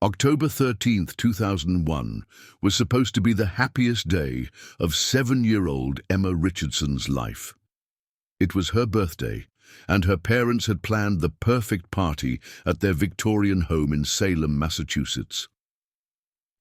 October 13th, 2001 was supposed to be the happiest day of 7-year-old Emma Richardson's life. It was her birthday, and her parents had planned the perfect party at their Victorian home in Salem, Massachusetts.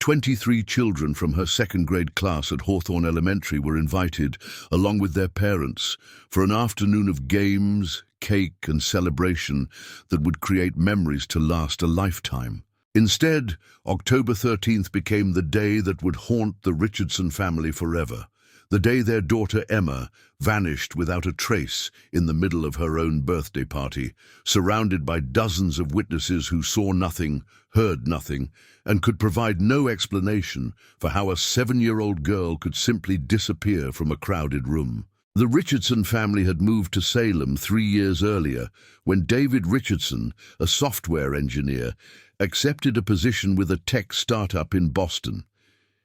23 children from her second-grade class at Hawthorne Elementary were invited, along with their parents, for an afternoon of games, cake, and celebration that would create memories to last a lifetime. Instead, October 13th became the day that would haunt the Richardson family forever, the day their daughter Emma vanished without a trace in the middle of her own birthday party, surrounded by dozens of witnesses who saw nothing, heard nothing, and could provide no explanation for how a 7-year-old girl could simply disappear from a crowded room. The Richardson family had moved to Salem 3 years earlier, when David Richardson, a software engineer, accepted a position with a tech startup in Boston.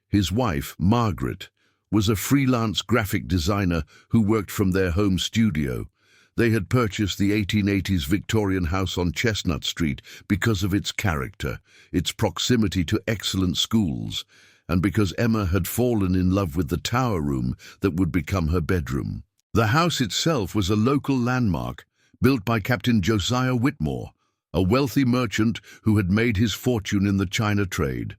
His wife, Margaret, was a freelance graphic designer who worked from their home studio. They had purchased the 1880s Victorian house on Chestnut Street because of its character, its proximity to excellent schools, and because Emma had fallen in love with the tower room that would become her bedroom. The house itself was a local landmark, built by Captain Josiah Whitmore, a wealthy merchant who had made his fortune in the China trade.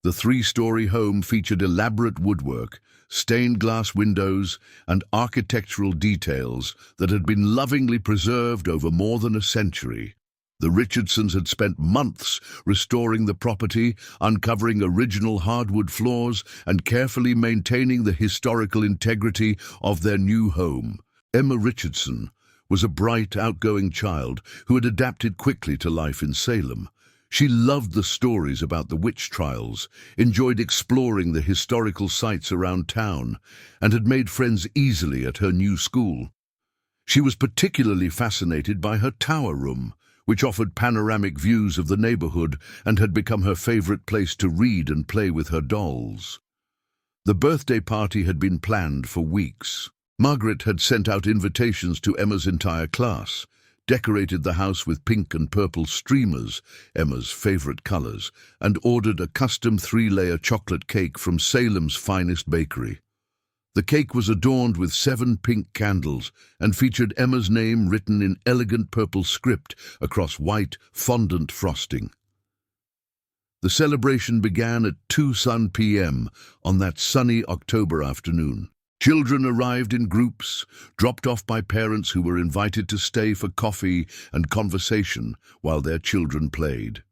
The 3-story home featured elaborate woodwork, stained glass windows, and architectural details that had been lovingly preserved over more than a century. The Richardsons had spent months restoring the property, uncovering original hardwood floors, and carefully maintaining the historical integrity of their new home. Emma Richardson was a bright, outgoing child who had adapted quickly to life in Salem. She loved the stories about the witch trials, enjoyed exploring the historical sites around town, and had made friends easily at her new school. She was particularly fascinated by her tower room, which offered panoramic views of the neighborhood and had become her favorite place to read and play with her dolls. The birthday party had been planned for weeks. Margaret had sent out invitations to Emma's entire class, decorated the house with pink and purple streamers, Emma's favorite colors, and ordered a custom 3-layer chocolate cake from Salem's finest bakery. The cake was adorned with 7 pink candles and featured Emma's name written in elegant purple script across white fondant frosting. The celebration began at 2 p.m. on that sunny October afternoon. Children arrived in groups, dropped off by parents who were invited to stay for coffee and conversation while their children played.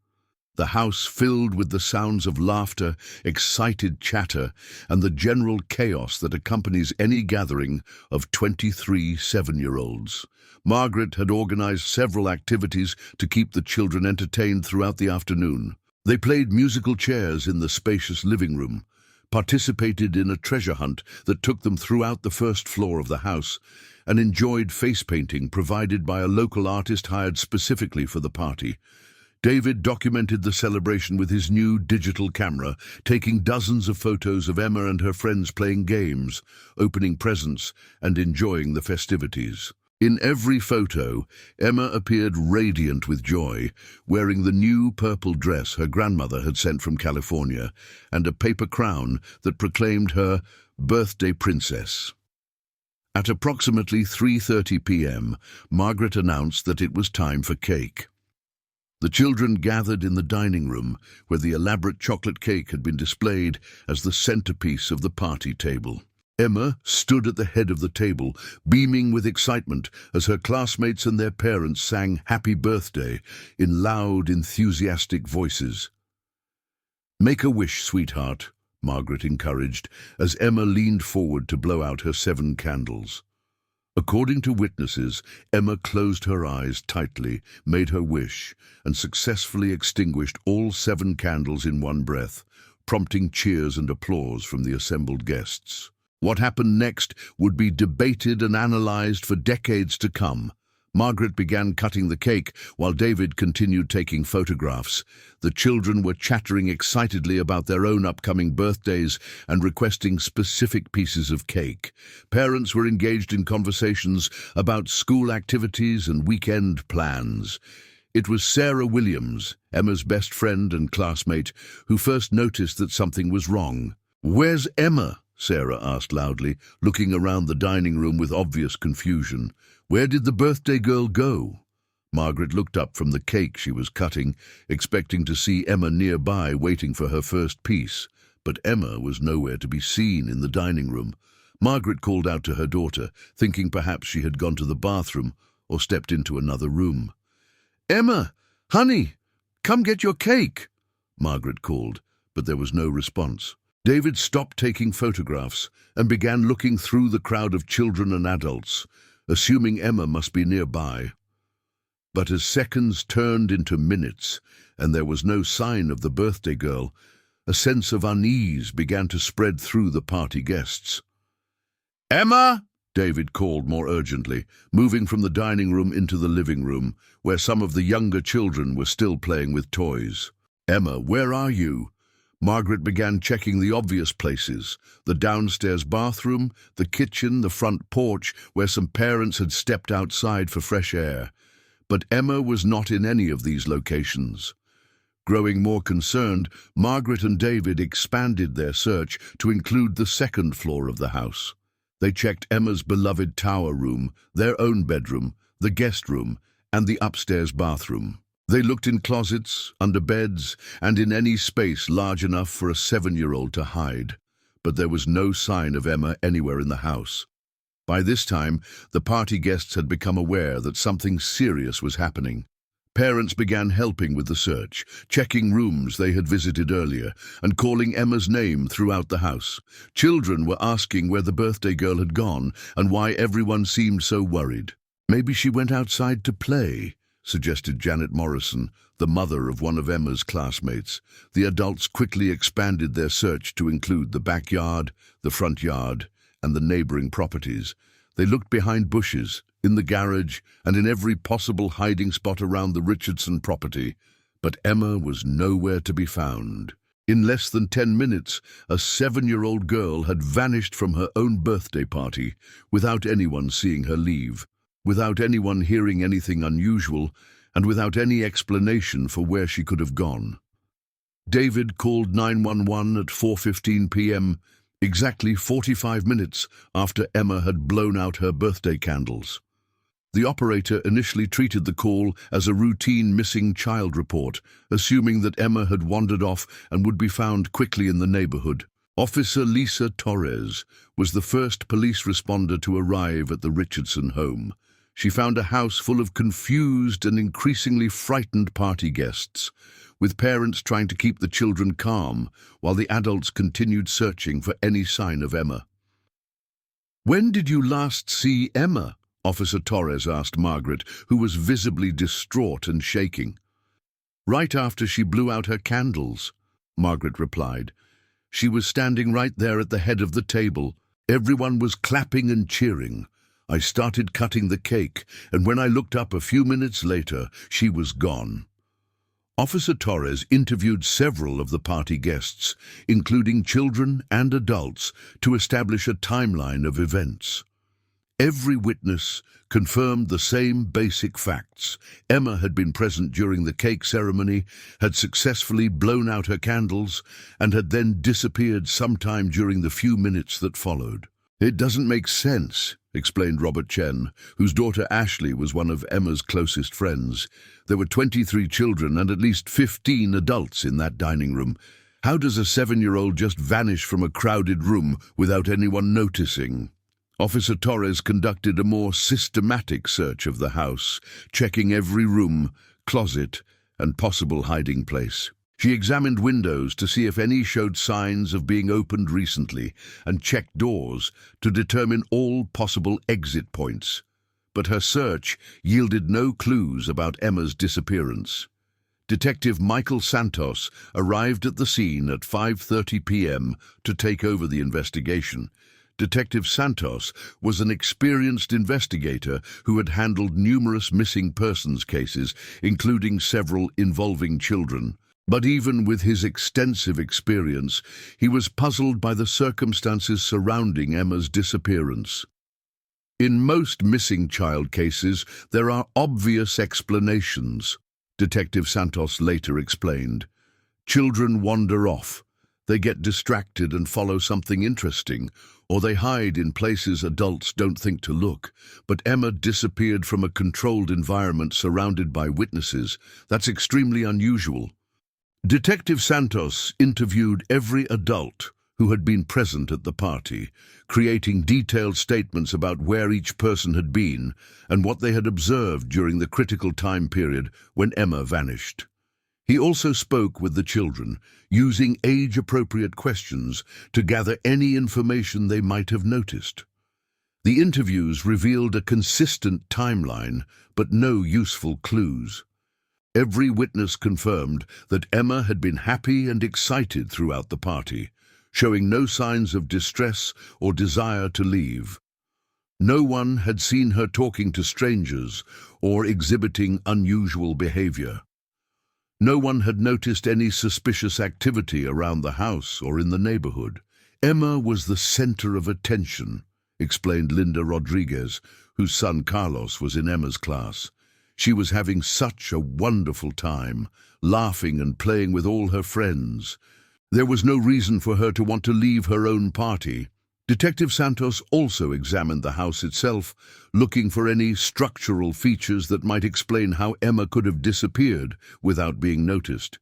The house filled with the sounds of laughter, excited chatter, and the general chaos that accompanies any gathering of 23 7-year-olds. Margaret had organized several activities to keep the children entertained throughout the afternoon. They played musical chairs in the spacious living room, participated in a treasure hunt that took them throughout the first floor of the house, and enjoyed face painting provided by a local artist hired specifically for the party. David documented the celebration with his new digital camera, taking dozens of photos of Emma and her friends playing games, opening presents, and enjoying the festivities. In every photo, Emma appeared radiant with joy, wearing the new purple dress her grandmother had sent from California, and a paper crown that proclaimed her birthday princess. At approximately 3:30 p.m., Margaret announced that it was time for cake. The children gathered in the dining room, where the elaborate chocolate cake had been displayed as the centerpiece of the party table. Emma stood at the head of the table, beaming with excitement as her classmates and their parents sang "Happy Birthday" in loud, enthusiastic voices. "Make a wish, sweetheart," Margaret encouraged, as Emma leaned forward to blow out her 7 candles. According to witnesses, Emma closed her eyes tightly, made her wish, and successfully extinguished all 7 candles in one breath, prompting cheers and applause from the assembled guests. What happened next would be debated and analyzed for decades to come. Margaret began cutting the cake while David continued taking photographs. The children were chattering excitedly about their own upcoming birthdays and requesting specific pieces of cake. Parents were engaged in conversations about school activities and weekend plans. It was Sarah Williams, Emma's best friend and classmate, who first noticed that something was wrong. "Where's Emma?" Sarah asked loudly, looking around the dining room with obvious confusion. "Where did the birthday girl go?" Margaret looked up from the cake she was cutting, expecting to see Emma nearby waiting for her first piece. But Emma was nowhere to be seen in the dining room. Margaret called out to her daughter, thinking perhaps she had gone to the bathroom or stepped into another room. "Emma, honey, come get your cake," Margaret called, but there was no response. David stopped taking photographs and began looking through the crowd of children and adults, assuming Emma must be nearby. But as seconds turned into minutes and there was no sign of the birthday girl, a sense of unease began to spread through the party guests. "Emma!" David called more urgently, moving from the dining room into the living room, where some of the younger children were still playing with toys. "Emma, where are you?" Margaret began checking the obvious places: the downstairs bathroom, the kitchen, the front porch, where some parents had stepped outside for fresh air. But Emma was not in any of these locations. Growing more concerned, Margaret and David expanded their search to include the second floor of the house. They checked Emma's beloved tower room, their own bedroom, the guest room, and the upstairs bathroom. They looked in closets, under beds, and in any space large enough for a 7-year-old to hide. But there was no sign of Emma anywhere in the house. By this time, the party guests had become aware that something serious was happening. Parents began helping with the search, checking rooms they had visited earlier, and calling Emma's name throughout the house. Children were asking where the birthday girl had gone and why everyone seemed so worried. "Maybe she went outside to play," suggested Janet Morrison, the mother of one of Emma's classmates. The adults quickly expanded their search to include the backyard, the front yard, and the neighboring properties. They looked behind bushes, in the garage, and in every possible hiding spot around the Richardson property, but Emma was nowhere to be found. In less than 10 minutes, a 7-year-old girl had vanished from her own birthday party, without anyone seeing her leave, without anyone hearing anything unusual, and without any explanation for where she could have gone. David called 911 at 4:15 p.m., exactly 45 minutes after Emma had blown out her birthday candles. The operator initially treated the call as a routine missing child report, assuming that Emma had wandered off and would be found quickly in the neighborhood. Officer Lisa Torres was the first police responder to arrive at the Richardson home. She found a house full of confused and increasingly frightened party guests, with parents trying to keep the children calm while the adults continued searching for any sign of Emma. "When did you last see Emma?" Officer Torres asked Margaret, who was visibly distraught and shaking. "Right after she blew out her candles," Margaret replied. "She was standing right there at the head of the table. Everyone was clapping and cheering. I started cutting the cake, and when I looked up a few minutes later, she was gone." Officer Torres interviewed several of the party guests, including children and adults, to establish a timeline of events. Every witness confirmed the same basic facts. Emma had been present during the cake ceremony, had successfully blown out her candles, and had then disappeared sometime during the few minutes that followed. "It doesn't make sense," explained Robert Chen, whose daughter Ashley was one of Emma's closest friends. "There were 23 children and at least 15 adults in that dining room. How does a 7-year-old just vanish from a crowded room without anyone noticing?" Officer Torres conducted a more systematic search of the house, checking every room, closet, and possible hiding place. She examined windows to see if any showed signs of being opened recently, and checked doors to determine all possible exit points. But her search yielded no clues about Emma's disappearance. Detective Michael Santos arrived at the scene at 5:30 p.m. to take over the investigation. Detective Santos was an experienced investigator who had handled numerous missing persons cases, including several involving children. But even with his extensive experience, he was puzzled by the circumstances surrounding Emma's disappearance. In most missing child cases, there are obvious explanations. Detective Santos later explained. Children wander off. They get distracted and follow something interesting, or they hide in places adults don't think to look. But Emma disappeared from a controlled environment surrounded by witnesses. That's extremely unusual. Detective Santos interviewed every adult who had been present at the party, creating detailed statements about where each person had been and what they had observed during the critical time period when Emma vanished. He also spoke with the children, using age-appropriate questions to gather any information they might have noticed. The interviews revealed a consistent timeline, but no useful clues. Every witness confirmed that Emma had been happy and excited throughout the party, showing no signs of distress or desire to leave. No one had seen her talking to strangers or exhibiting unusual behavior. No one had noticed any suspicious activity around the house or in the neighborhood. Emma was the center of attention, explained Linda Rodriguez, whose son Carlos was in Emma's class. She was having such a wonderful time, laughing and playing with all her friends. There was no reason for her to want to leave her own party. Detective Santos also examined the house itself, looking for any structural features that might explain how Emma could have disappeared without being noticed.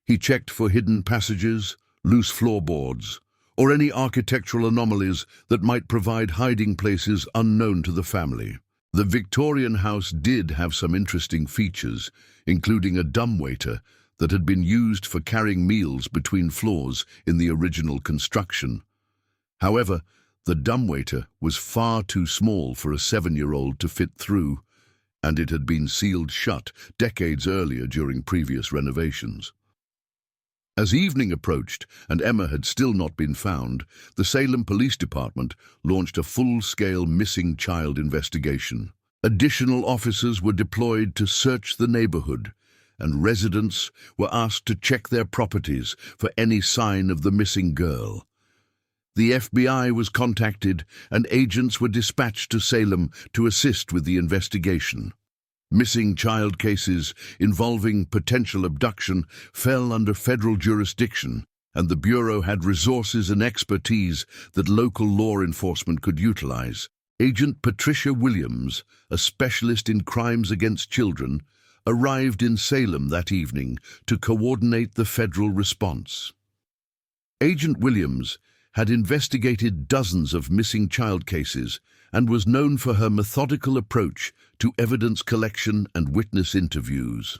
He checked for hidden passages, loose floorboards, or any architectural anomalies that might provide hiding places unknown to the family. The Victorian house did have some interesting features, including a dumbwaiter that had been used for carrying meals between floors in the original construction. However, the dumbwaiter was far too small for a 7-year-old to fit through, and it had been sealed shut decades earlier during previous renovations. As evening approached and Emma had still not been found, the Salem Police Department launched a full-scale missing child investigation. Additional officers were deployed to search the neighborhood, and residents were asked to check their properties for any sign of the missing girl. The FBI was contacted, and agents were dispatched to Salem to assist with the investigation. Missing child cases involving potential abduction fell under federal jurisdiction, and the Bureau had resources and expertise that local law enforcement could utilize. Agent Patricia Williams, a specialist in crimes against children, arrived in Salem that evening to coordinate the federal response. Agent Williams had investigated dozens of missing child cases and was known for her methodical approach to evidence collection and witness interviews.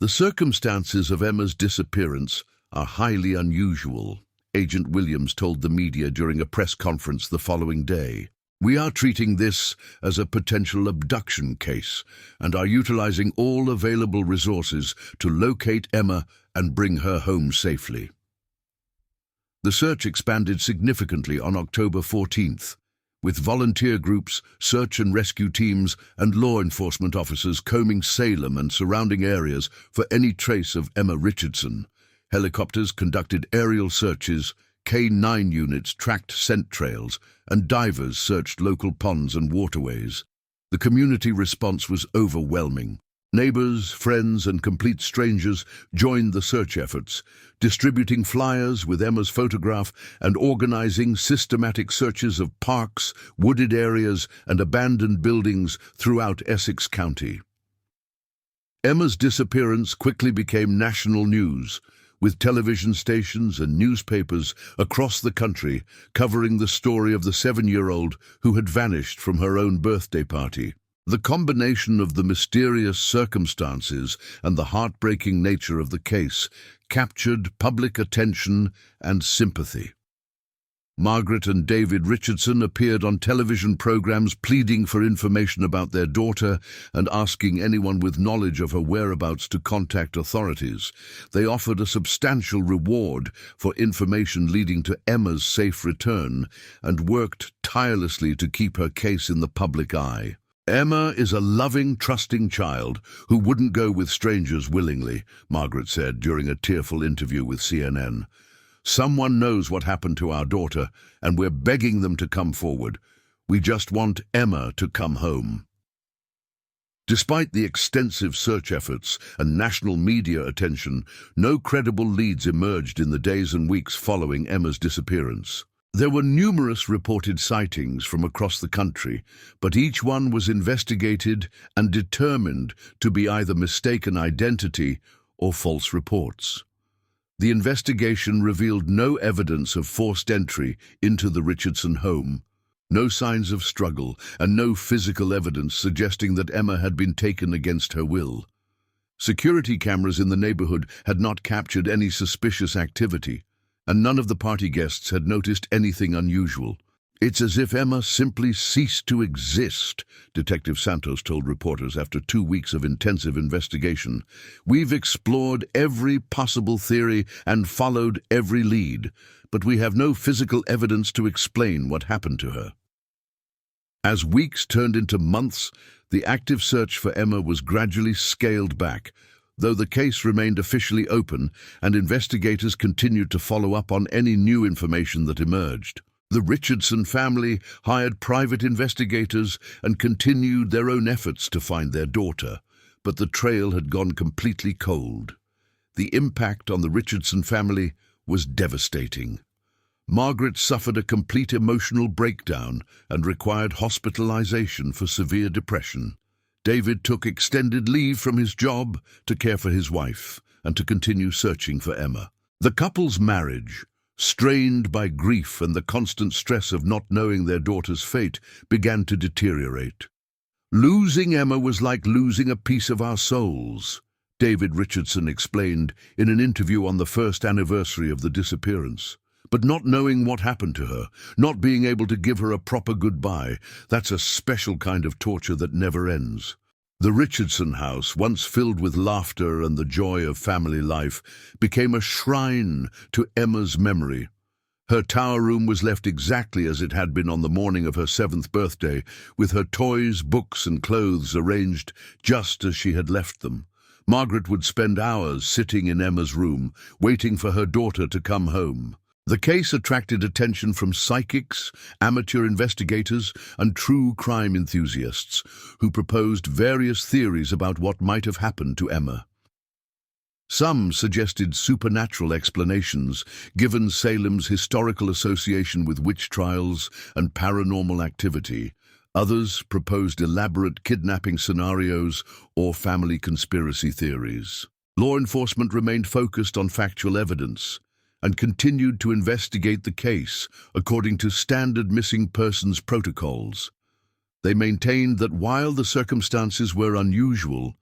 The circumstances of Emma's disappearance are highly unusual, Agent Williams told the media during a press conference the following day. We are treating this as a potential abduction case and are utilizing all available resources to locate Emma and bring her home safely. The search expanded significantly on October 14th, with volunteer groups, search and rescue teams, and law enforcement officers combing Salem and surrounding areas for any trace of Emma Richardson. Helicopters conducted aerial searches, K-9 units tracked scent trails, and divers searched local ponds and waterways. The community response was overwhelming. Neighbors, friends, and complete strangers joined the search efforts, distributing flyers with Emma's photograph and organizing systematic searches of parks, wooded areas, and abandoned buildings throughout Essex County. Emma's disappearance quickly became national news, with television stations and newspapers across the country covering the story of the 7-year-old who had vanished from her own birthday party. The combination of the mysterious circumstances and the heartbreaking nature of the case captured public attention and sympathy. Margaret and David Richardson appeared on television programs pleading for information about their daughter and asking anyone with knowledge of her whereabouts to contact authorities. They offered a substantial reward for information leading to Emma's safe return and worked tirelessly to keep her case in the public eye. Emma is a loving, trusting child who wouldn't go with strangers willingly, Margaret said during a tearful interview with CNN. Someone knows what happened to our daughter, and we're begging them to come forward. We just want Emma to come home. Despite the extensive search efforts and national media attention, no credible leads emerged in the days and weeks following Emma's disappearance. There were numerous reported sightings from across the country, but each one was investigated and determined to be either mistaken identity or false reports. The investigation revealed no evidence of forced entry into the Richardson home, no signs of struggle, and no physical evidence suggesting that Emma had been taken against her will. Security cameras in the neighborhood had not captured any suspicious activity, and none of the party guests had noticed anything unusual. "It's as if Emma simply ceased to exist," Detective Santos told reporters after 2 weeks of intensive investigation. "We've explored every possible theory and followed every lead, but we have no physical evidence to explain what happened to her." As weeks turned into months, the active search for Emma was gradually scaled back, though the case remained officially open and investigators continued to follow up on any new information that emerged. The Richardson family hired private investigators and continued their own efforts to find their daughter, but the trail had gone completely cold. The impact on the Richardson family was devastating. Margaret suffered a complete emotional breakdown and required hospitalization for severe depression. David took extended leave from his job to care for his wife and to continue searching for Emma. The couple's marriage, strained by grief and the constant stress of not knowing their daughter's fate, began to deteriorate. "Losing Emma was like losing a piece of our souls," David Richardson explained in an interview on the first anniversary of the disappearance. "But not knowing what happened to her, not being able to give her a proper goodbye, that's a special kind of torture that never ends." The Richardson house, once filled with laughter and the joy of family life, became a shrine to Emma's memory. Her tower room was left exactly as it had been on the morning of her 7th birthday, with her toys, books, and clothes arranged just as she had left them. Margaret would spend hours sitting in Emma's room, waiting for her daughter to come home. The case attracted attention from psychics, amateur investigators, and true crime enthusiasts who proposed various theories about what might have happened to Emma. Some suggested supernatural explanations, given Salem's historical association with witch trials and paranormal activity. Others proposed elaborate kidnapping scenarios or family conspiracy theories. Law enforcement remained focused on factual evidence and continued to investigate the case according to standard missing persons protocols. They maintained that while the circumstances were unusual,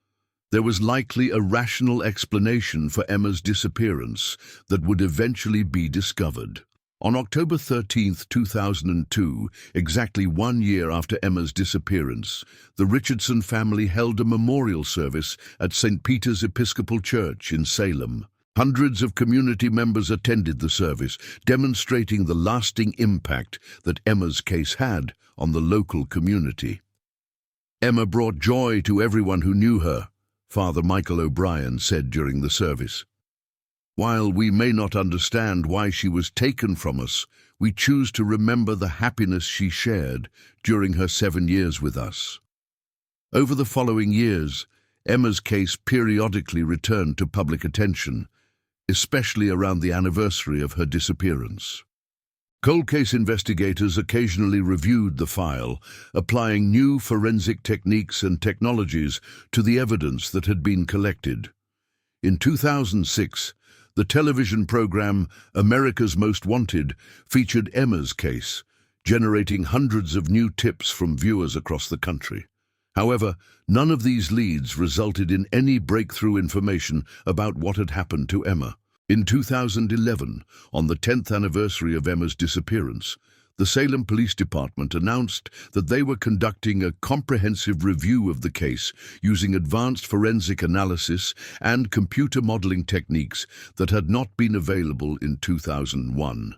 there was likely a rational explanation for Emma's disappearance that would eventually be discovered. On October 13, 2002, exactly 1 year after Emma's disappearance, the Richardson family held a memorial service at St. Peter's Episcopal Church in Salem. Hundreds of community members attended the service, demonstrating the lasting impact that Emma's case had on the local community. "Emma brought joy to everyone who knew her," Father Michael O'Brien said during the service. "While we may not understand why she was taken from us, we choose to remember the happiness she shared during her 7 years with us." Over the following years, Emma's case periodically returned to public attention, especially around the anniversary of her disappearance. Cold case investigators occasionally reviewed the file, applying new forensic techniques and technologies to the evidence that had been collected. In 2006, the television program America's Most Wanted featured Emma's case, generating hundreds of new tips from viewers across the country. However, none of these leads resulted in any breakthrough information about what had happened to Emma. In 2011, on the 10th anniversary of Emma's disappearance, the Salem Police Department announced that they were conducting a comprehensive review of the case using advanced forensic analysis and computer modeling techniques that had not been available in 2001.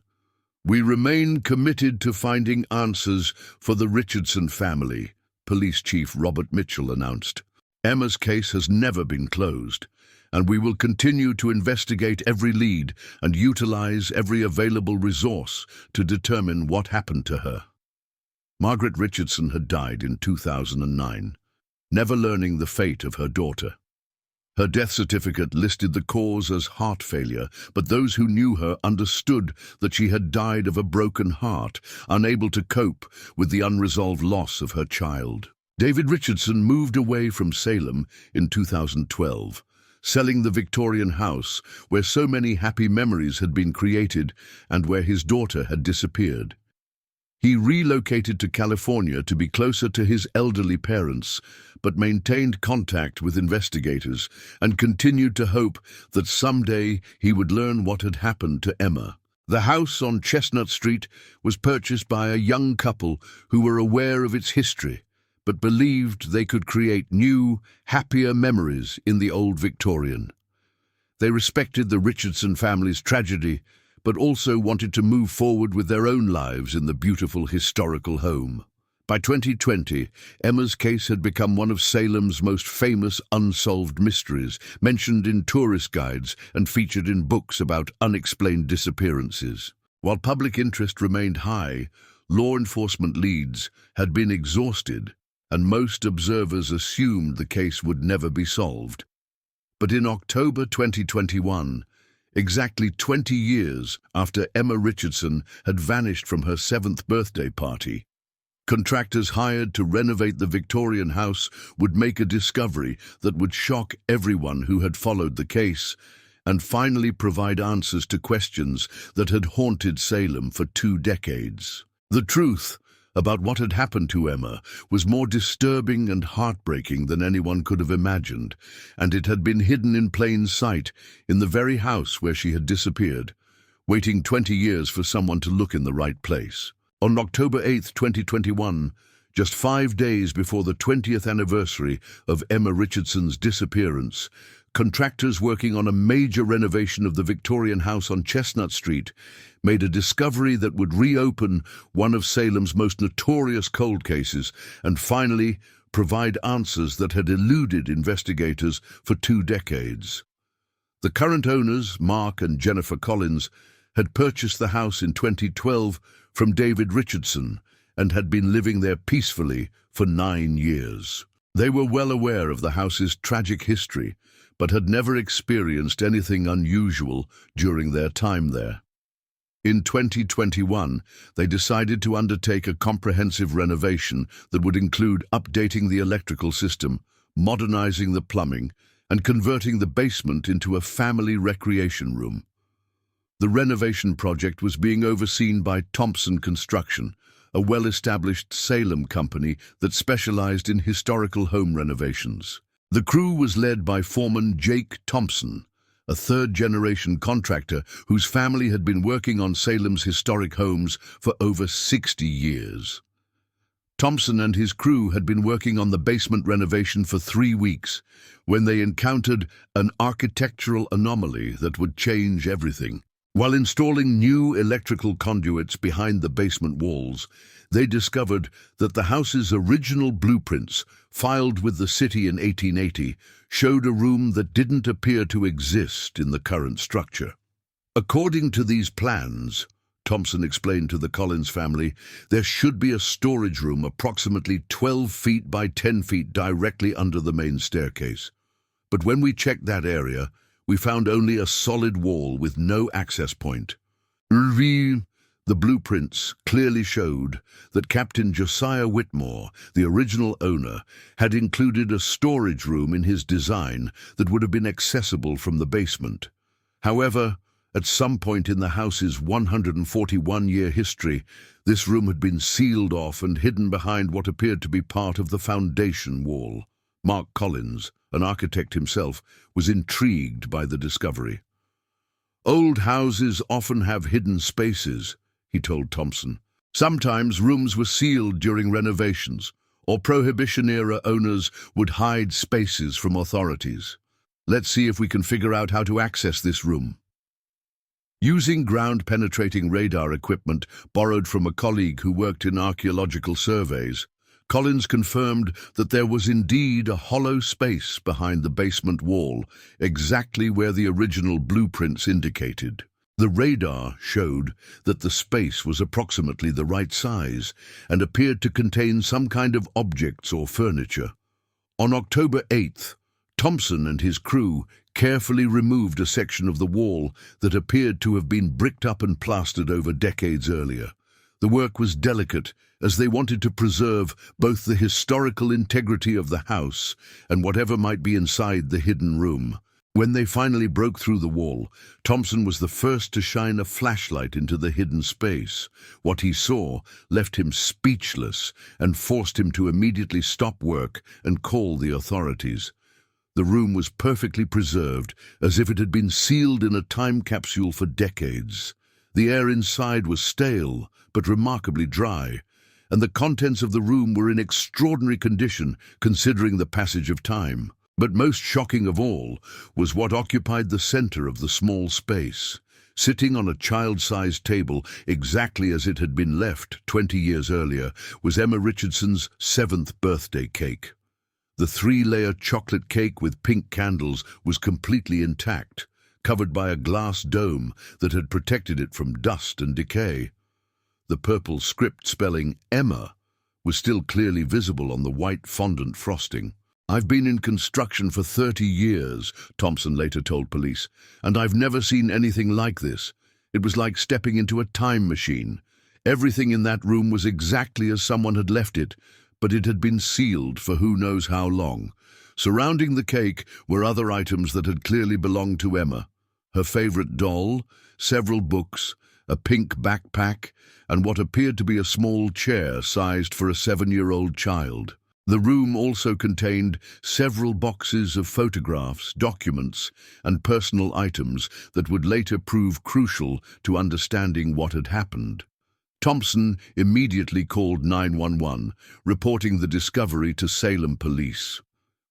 "We remain committed to finding answers for the Richardson family," Police Chief Robert Mitchell announced. "Emma's case has never been closed, and we will continue to investigate every lead and utilize every available resource to determine what happened to her." Margaret Richardson had died in 2009. never learning the fate of her daughter. Her death certificate listed the cause as heart failure, but those who knew her understood that she had died of a broken heart, unable to cope with the unresolved loss of her child. David Richardson moved away from Salem in 2012, selling the Victorian house where so many happy memories had been created and where his daughter had disappeared. He relocated to California to be closer to his elderly parents, but maintained contact with investigators and continued to hope that someday he would learn what had happened to Emma. The house on Chestnut Street was purchased by a young couple who were aware of its history, but believed they could create new, happier memories in the old Victorian. They respected the Richardson family's tragedy, but also wanted to move forward with their own lives in the beautiful historical home. By 2020, Emma's case had become one of Salem's most famous unsolved mysteries, mentioned in tourist guides and featured in books about unexplained disappearances. While public interest remained high, law enforcement leads had been exhausted, and most observers assumed the case would never be solved. But in October 2021, exactly 20 years after Emma Richardson had vanished from her 7th birthday party, contractors hired to renovate the Victorian house would make a discovery that would shock everyone who had followed the case and finally provide answers to questions that had haunted Salem for 2 decades. The truth about what had happened to Emma was more disturbing and heartbreaking than anyone could have imagined, and it had been hidden in plain sight in the very house where she had disappeared, waiting 20 years for someone to look in the right place. On October 8, 2021, just 5 days before the 20th anniversary of Emma Richardson's disappearance, contractors working on a major renovation of the Victorian house on Chestnut Street made a discovery that would reopen one of Salem's most notorious cold cases and finally provide answers that had eluded investigators for 2 decades. The current owners, Mark and Jennifer Collins, had purchased the house in 2012 from David Richardson and had been living there peacefully for 9 years. They were well aware of the house's tragic history, but had never experienced anything unusual during their time there. In 2021, they decided to undertake a comprehensive renovation that would include updating the electrical system, modernizing the plumbing, and converting the basement into a family recreation room. The renovation project was being overseen by Thompson Construction, a well-established Salem company that specialized in historical home renovations. The crew was led by foreman Jake Thompson, a 3rd-generation contractor whose family had been working on Salem's historic homes for over 60 years. Thompson and his crew had been working on the basement renovation for 3 weeks when they encountered an architectural anomaly that would change everything. While installing new electrical conduits behind the basement walls, they discovered that the house's original blueprints, filed with the city in 1880, showed a room that didn't appear to exist in the current structure. According to these plans, Thompson explained to the Collins family, there should be a storage room approximately 12 feet by 10 feet directly under the main staircase. But when we checked that area, we found only a solid wall with no access point. The blueprints clearly showed that Captain Josiah Whitmore, the original owner, had included a storage room in his design that would have been accessible from the basement. However, at some point in the house's 141-year history, this room had been sealed off and hidden behind what appeared to be part of the foundation wall. Mark Collins, an architect himself, was intrigued by the discovery. "Old houses often have hidden spaces," he told Thompson. "Sometimes rooms were sealed during renovations, or Prohibition-era owners would hide spaces from authorities. Let's see if we can figure out how to access this room." Using ground-penetrating radar equipment borrowed from a colleague who worked in archaeological surveys, Collins confirmed that there was indeed a hollow space behind the basement wall, exactly where the original blueprints indicated. The radar showed that the space was approximately the right size and appeared to contain some kind of objects or furniture. On October 8th, Thompson and his crew carefully removed a section of the wall that appeared to have been bricked up and plastered over decades earlier. The work was delicate, as they wanted to preserve both the historical integrity of the house and whatever might be inside the hidden room. When they finally broke through the wall, Thompson was the first to shine a flashlight into the hidden space. What he saw left him speechless and forced him to immediately stop work and call the authorities. The room was perfectly preserved, as if it had been sealed in a time capsule for decades. The air inside was stale, but remarkably dry, and the contents of the room were in extraordinary condition considering the passage of time. But most shocking of all was what occupied the center of the small space. Sitting on a child-sized table, exactly as it had been left 20 years earlier, was Emma Richardson's 7th birthday cake. The 3-layer chocolate cake with pink candles was completely intact, covered by a glass dome that had protected it from dust and decay. The purple script spelling Emma was still clearly visible on the white fondant frosting. "I've been in construction for 30 years, Thompson later told police, and I've never seen anything like this. It was like stepping into a time machine. Everything in that room was exactly as someone had left it, but it had been sealed for who knows how long. Surrounding the cake were other items that had clearly belonged to Emma. Her favorite doll, several books, a pink backpack, and what appeared to be a small chair sized for a 7-year-old child. The room also contained several boxes of photographs, documents, and personal items that would later prove crucial to understanding what had happened. Thompson immediately called 911, reporting the discovery to Salem police.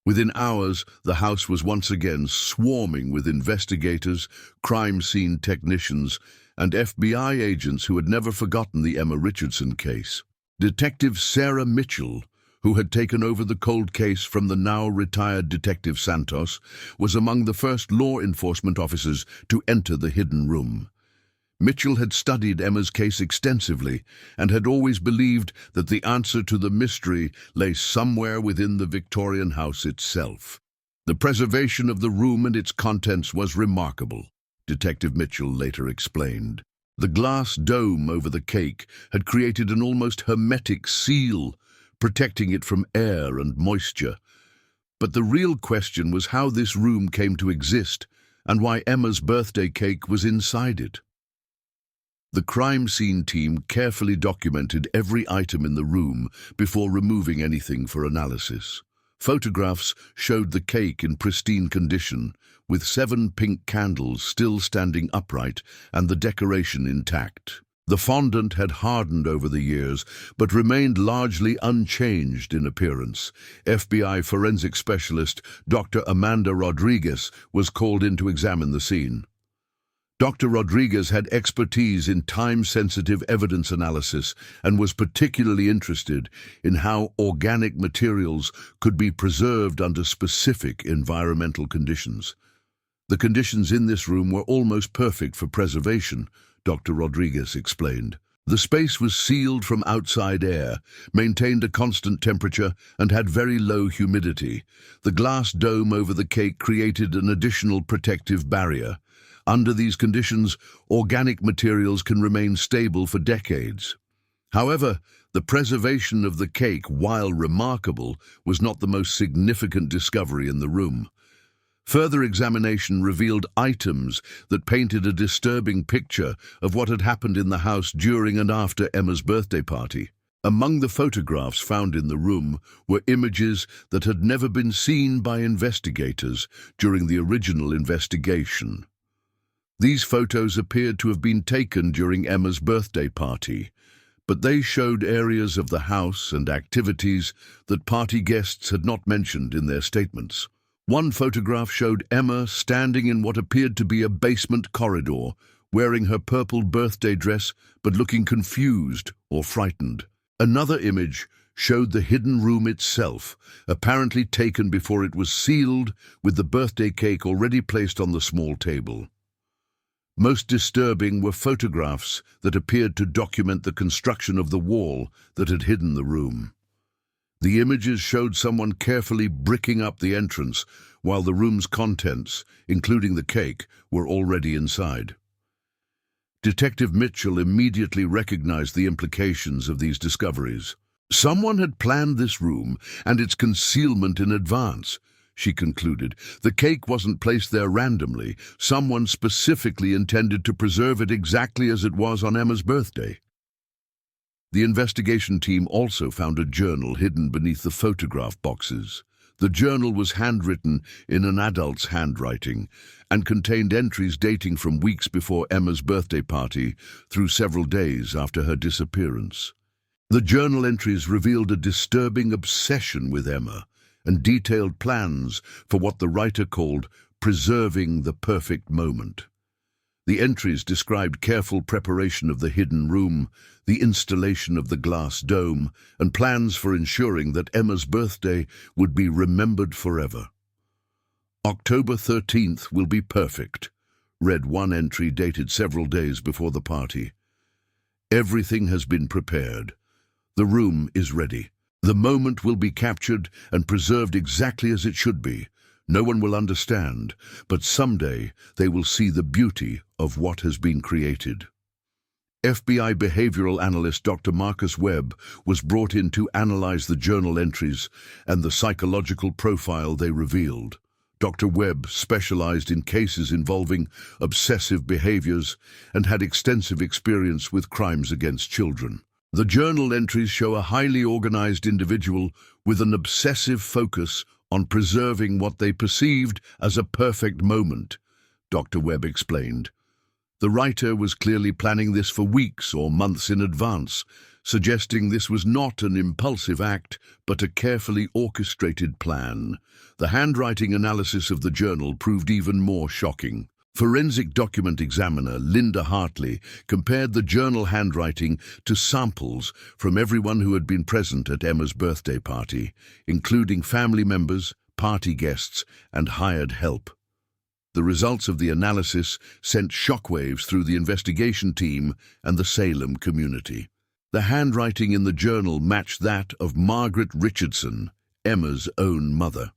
Within hours, the house was once again swarming with investigators, crime scene technicians, and FBI agents who had never forgotten the Emma Richardson case. Detective Sarah Mitchell, who had taken over the cold case from the now-retired Detective Santos, was among the first law enforcement officers to enter the hidden room. Mitchell had studied Emma's case extensively and had always believed that the answer to the mystery lay somewhere within the Victorian house itself. The preservation of the room and its contents was remarkable, Detective Mitchell later explained. The glass dome over the cake had created an almost hermetic seal, protecting it from air and moisture. But the real question was how this room came to exist and why Emma's birthday cake was inside it. The crime scene team carefully documented every item in the room before removing anything for analysis. Photographs showed the cake in pristine condition, with 7 pink candles still standing upright and the decoration intact. The fondant had hardened over the years, but remained largely unchanged in appearance. FBI forensic specialist Dr. Amanda Rodriguez was called in to examine the scene. Dr. Rodriguez had expertise in time-sensitive evidence analysis and was particularly interested in how organic materials could be preserved under specific environmental conditions. The conditions in this room were almost perfect for preservation, Dr. Rodriguez explained. The space was sealed from outside air, maintained a constant temperature, and had very low humidity. The glass dome over the cake created an additional protective barrier. Under these conditions, organic materials can remain stable for decades. However, the preservation of the cake, while remarkable, was not the most significant discovery in the room. Further examination revealed items that painted a disturbing picture of what had happened in the house during and after Emma's birthday party. Among the photographs found in the room were images that had never been seen by investigators during the original investigation. These photos appeared to have been taken during Emma's birthday party, but they showed areas of the house and activities that party guests had not mentioned in their statements. One photograph showed Emma standing in what appeared to be a basement corridor, wearing her purple birthday dress but looking confused or frightened. Another image showed the hidden room itself, apparently taken before it was sealed, with the birthday cake already placed on the small table. Most disturbing were photographs that appeared to document the construction of the wall that had hidden the room. The images showed someone carefully bricking up the entrance, while the room's contents, including the cake, were already inside. Detective Mitchell immediately recognized the implications of these discoveries. Someone had planned this room and its concealment in advance, she concluded. The cake wasn't placed there randomly. Someone specifically intended to preserve it exactly as it was on Emma's birthday. The investigation team also found a journal hidden beneath the photograph boxes. The journal was handwritten in an adult's handwriting and contained entries dating from weeks before Emma's birthday party through several days after her disappearance. The journal entries revealed a disturbing obsession with Emma and detailed plans for what the writer called preserving the perfect moment. The entries described careful preparation of the hidden room, the installation of the glass dome, and plans for ensuring that Emma's birthday would be remembered forever. October 13th will be perfect, read one entry dated several days before the party. Everything has been prepared. The room is ready. The moment will be captured and preserved exactly as it should be. No one will understand, but someday they will see the beauty of what has been created. FBI behavioral analyst Dr. Marcus Webb was brought in to analyze the journal entries and the psychological profile they revealed. Dr. Webb specialized in cases involving obsessive behaviors and had extensive experience with crimes against children. The journal entries show a highly organized individual with an obsessive focus on preserving what they perceived as a perfect moment, Dr. Webb explained. The writer was clearly planning this for weeks or months in advance, suggesting this was not an impulsive act, but a carefully orchestrated plan. The handwriting analysis of the journal proved even more shocking. Forensic document examiner Linda Hartley compared the journal handwriting to samples from everyone who had been present at Emma's birthday party, including family members, party guests, and hired help. The results of the analysis sent shockwaves through the investigation team and the Salem community. The handwriting in the journal matched that of Margaret Richardson, Emma's own mother.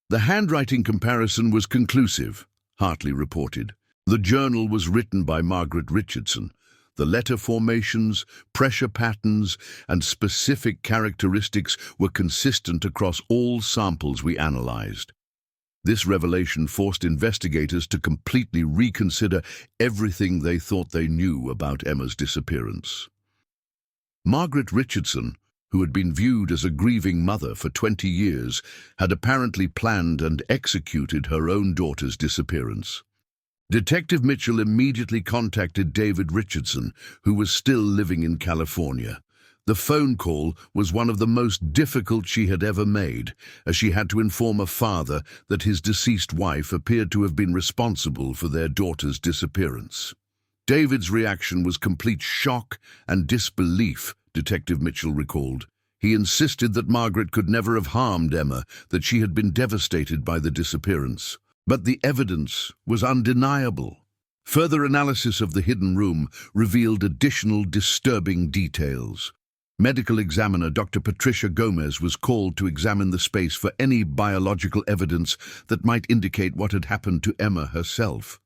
The handwriting comparison was conclusive, Hartley reported. The journal was written by Margaret Richardson. The letter formations, pressure patterns, and specific characteristics were consistent across all samples we analyzed. This revelation forced investigators to completely reconsider everything they thought they knew about Emma's disappearance. Margaret Richardson, who had been viewed as a grieving mother for 20 years, had apparently planned and executed her own daughter's disappearance. Detective Mitchell immediately contacted David Richardson, who was still living in California. The phone call was one of the most difficult she had ever made, as she had to inform a father that his deceased wife appeared to have been responsible for their daughter's disappearance. David's reaction was complete shock and disbelief, Detective Mitchell recalled. He insisted that Margaret could never have harmed Emma, that she had been devastated by the disappearance. But the evidence was undeniable. Further analysis of the hidden room revealed additional disturbing details. Medical examiner Dr. Patricia Gomez was called to examine the space for any biological evidence that might indicate what had happened to Emma herself.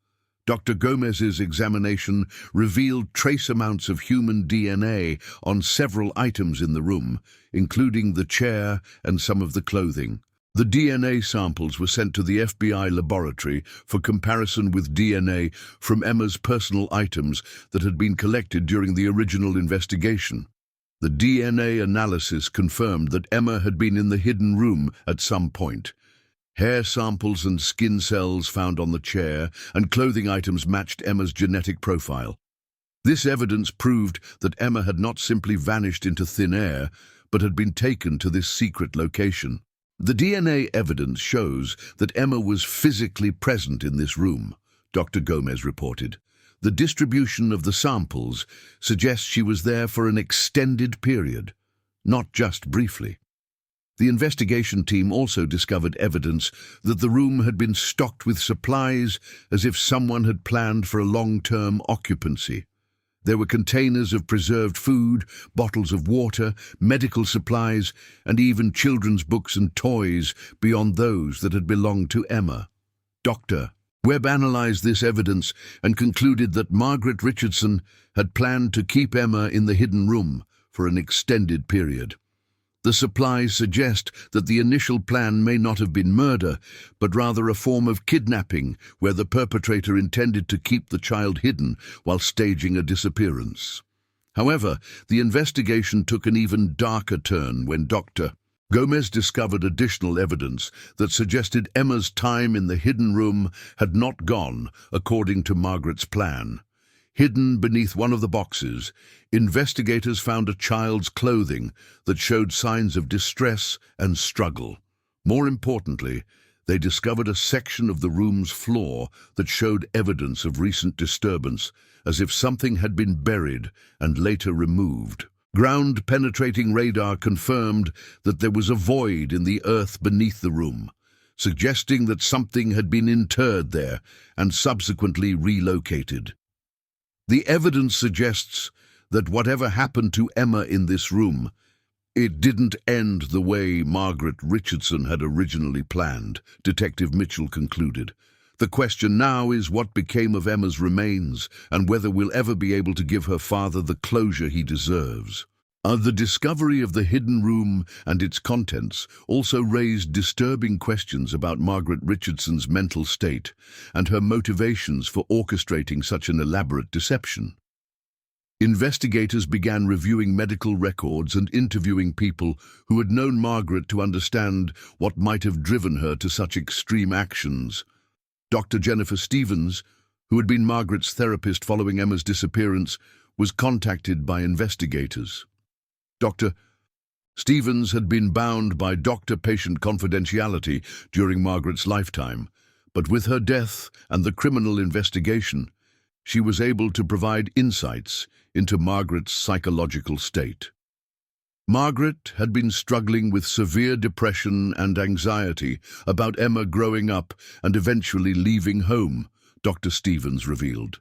Dr. Gomez's examination revealed trace amounts of human DNA on several items in the room, including the chair and some of the clothing. The DNA samples were sent to the FBI laboratory for comparison with DNA from Emma's personal items that had been collected during the original investigation. The DNA analysis confirmed that Emma had been in the hidden room at some point. Hair samples and skin cells found on the chair and clothing items matched Emma's genetic profile. This evidence proved that Emma had not simply vanished into thin air, but had been taken to this secret location. The DNA evidence shows that Emma was physically present in this room, Dr. Gomez reported. The distribution of the samples suggests she was there for an extended period, not just briefly. The investigation team also discovered evidence that the room had been stocked with supplies as if someone had planned for a long-term occupancy. There were containers of preserved food, bottles of water, medical supplies, and even children's books and toys beyond those that had belonged to Emma. Dr. Webb analyzed this evidence and concluded that Margaret Richardson had planned to keep Emma in the hidden room for an extended period. The supplies suggest that the initial plan may not have been murder, but rather a form of kidnapping where the perpetrator intended to keep the child hidden while staging a disappearance. However, the investigation took an even darker turn when Dr. Gomez discovered additional evidence that suggested Emma's time in the hidden room had not gone according to Margaret's plan. Hidden beneath one of the boxes, investigators found a child's clothing that showed signs of distress and struggle. More importantly, they discovered a section of the room's floor that showed evidence of recent disturbance, as if something had been buried and later removed. Ground-penetrating radar confirmed that there was a void in the earth beneath the room, suggesting that something had been interred there and subsequently relocated. The evidence suggests that whatever happened to Emma in this room, it didn't end the way Margaret Richardson had originally planned, Detective Mitchell concluded. The question now is what became of Emma's remains and whether we'll ever be able to give her father the closure he deserves. The discovery of the hidden room and its contents also raised disturbing questions about Margaret Richardson's mental state and her motivations for orchestrating such an elaborate deception. Investigators began reviewing medical records and interviewing people who had known Margaret to understand what might have driven her to such extreme actions. Dr. Jennifer Stevens, who had been Margaret's therapist following Emma's disappearance, was contacted by investigators. Dr. Stevens had been bound by doctor-patient confidentiality during Margaret's lifetime, but with her death and the criminal investigation, she was able to provide insights into Margaret's psychological state. Margaret had been struggling with severe depression and anxiety about Emma growing up and eventually leaving home, Dr. Stevens revealed.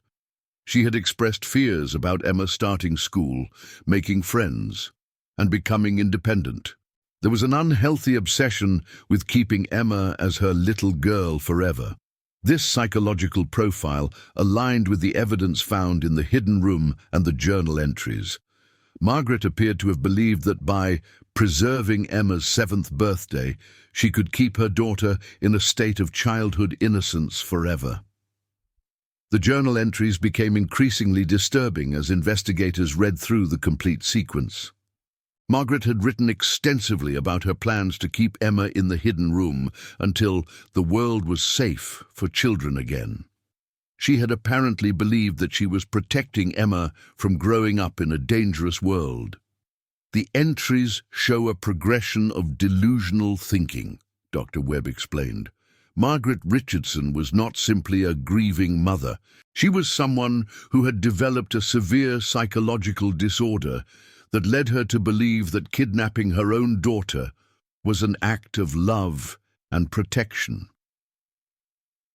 She had expressed fears about Emma starting school, making friends, and becoming independent. There was an unhealthy obsession with keeping Emma as her little girl forever. This psychological profile aligned with the evidence found in the hidden room and the journal entries. Margaret appeared to have believed that by preserving Emma's 7th birthday, she could keep her daughter in a state of childhood innocence forever. The journal entries became increasingly disturbing as investigators read through the complete sequence. Margaret had written extensively about her plans to keep Emma in the hidden room until the world was safe for children again. She had apparently believed that she was protecting Emma from growing up in a dangerous world. The entries show a progression of delusional thinking, Dr. Webb explained. Margaret Richardson was not simply a grieving mother. She was someone who had developed a severe psychological disorder that led her to believe that kidnapping her own daughter was an act of love and protection.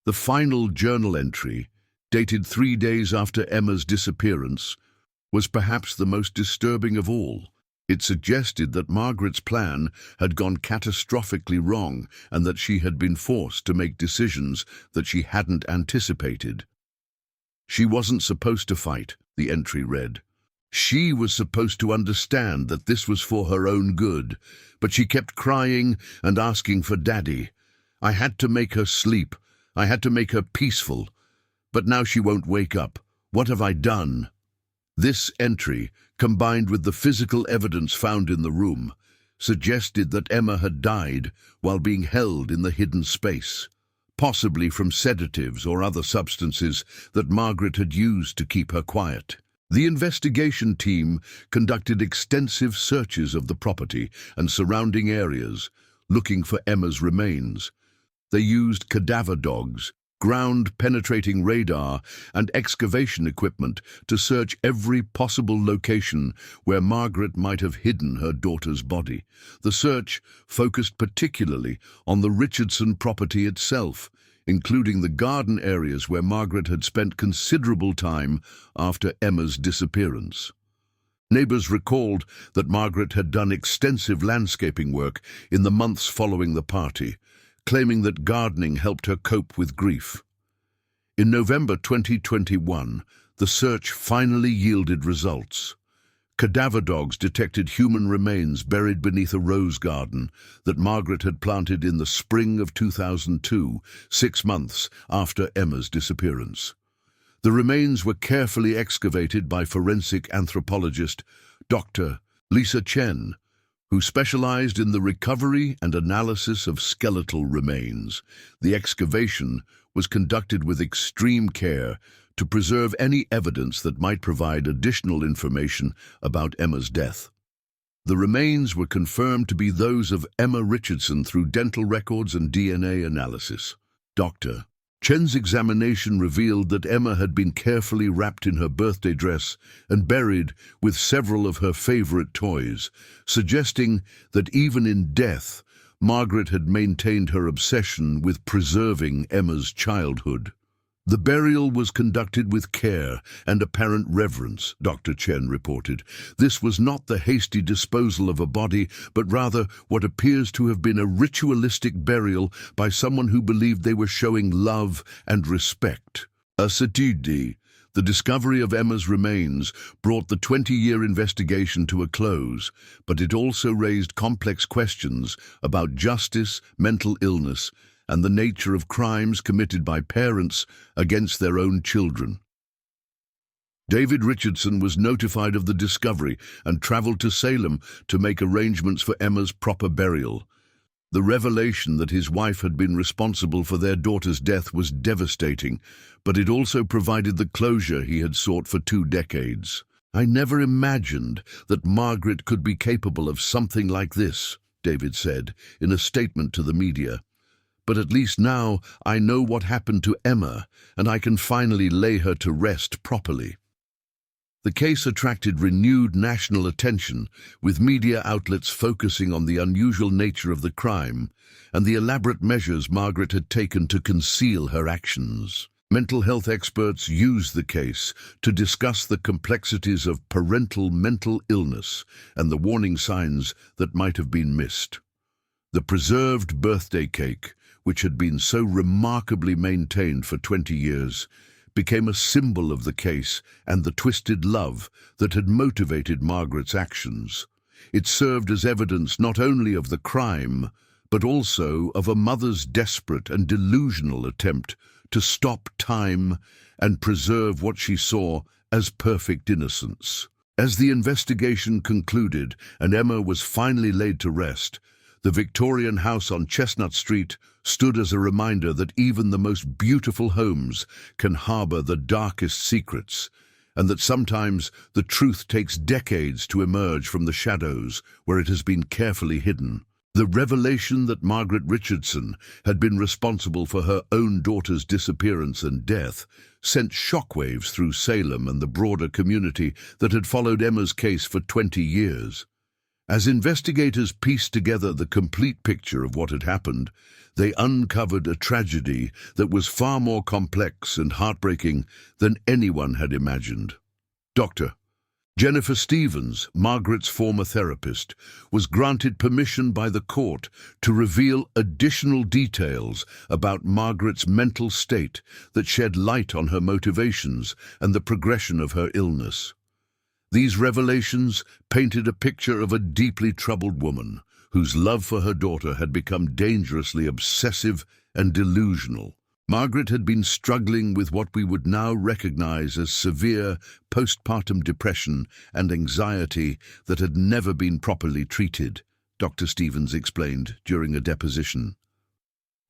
The final journal entry, dated 3 days after Emma's disappearance, was perhaps the most disturbing of all. It suggested that Margaret's plan had gone catastrophically wrong and that she had been forced to make decisions that she hadn't anticipated. She wasn't supposed to fight, the entry read. She was supposed to understand that this was for her own good, but she kept crying and asking for Daddy. I had to make her sleep. I had to make her peaceful. But now she won't wake up. What have I done? This entry, combined with the physical evidence found in the room, suggested that Emma had died while being held in the hidden space, possibly from sedatives or other substances that Margaret had used to keep her quiet. The investigation team conducted extensive searches of the property and surrounding areas, looking for Emma's remains. They used cadaver dogs, ground-penetrating radar, and excavation equipment to search every possible location where Margaret might have hidden her daughter's body. The search focused particularly on the Richardson property itself, including the garden areas where Margaret had spent considerable time after Emma's disappearance. Neighbours recalled that Margaret had done extensive landscaping work in the months following the party, claiming that gardening helped her cope with grief. In November 2021, the search finally yielded results. Cadaver dogs detected human remains buried beneath a rose garden that Margaret had planted in the spring of 2002, 6 months after Emma's disappearance. The remains were carefully excavated by forensic anthropologist Dr. Lisa Chen, who specialized in the recovery and analysis of skeletal remains. The excavation was conducted with extreme care to preserve any evidence that might provide additional information about Emma's death. The remains were confirmed to be those of Emma Richardson through dental records and DNA analysis. Dr. Chen's examination revealed that Emma had been carefully wrapped in her birthday dress and buried with several of her favorite toys, suggesting that even in death, Margaret had maintained her obsession with preserving Emma's childhood. The burial was conducted with care and apparent reverence, Dr. Chen reported. This was not the hasty disposal of a body, but rather what appears to have been a ritualistic burial by someone who believed they were showing love and respect. The discovery of Emma's remains brought the 20-year investigation to a close, but it also raised complex questions about justice, mental illness, and the nature of crimes committed by parents against their own children. David Richardson was notified of the discovery and traveled to Salem to make arrangements for Emma's proper burial. The revelation that his wife had been responsible for their daughter's death was devastating, but it also provided the closure he had sought for 2 decades. "I never imagined that Margaret could be capable of something like this," David said in a statement to the media. "But at least now I know what happened to Emma, and I can finally lay her to rest properly." The case attracted renewed national attention, with media outlets focusing on the unusual nature of the crime and the elaborate measures Margaret had taken to conceal her actions. Mental health experts used the case to discuss the complexities of parental mental illness and the warning signs that might have been missed. The preserved birthday cake, which had been so remarkably maintained for 20 years, became a symbol of the case and the twisted love that had motivated Margaret's actions. It served as evidence not only of the crime, but also of a mother's desperate and delusional attempt to stop time and preserve what she saw as perfect innocence. As the investigation concluded and Emma was finally laid to rest, the Victorian house on Chestnut Street stood as a reminder that even the most beautiful homes can harbor the darkest secrets, and that sometimes the truth takes decades to emerge from the shadows where it has been carefully hidden. The revelation that Margaret Richardson had been responsible for her own daughter's disappearance and death sent shockwaves through Salem and the broader community that had followed Emma's case for 20 years. As investigators pieced together the complete picture of what had happened, they uncovered a tragedy that was far more complex and heartbreaking than anyone had imagined. Dr. Jennifer Stevens, Margaret's former therapist, was granted permission by the court to reveal additional details about Margaret's mental state that shed light on her motivations and the progression of her illness. These revelations painted a picture of a deeply troubled woman whose love for her daughter had become dangerously obsessive and delusional. Margaret had been struggling with what we would now recognize as severe postpartum depression and anxiety that had never been properly treated, Dr. Stevens explained during a deposition.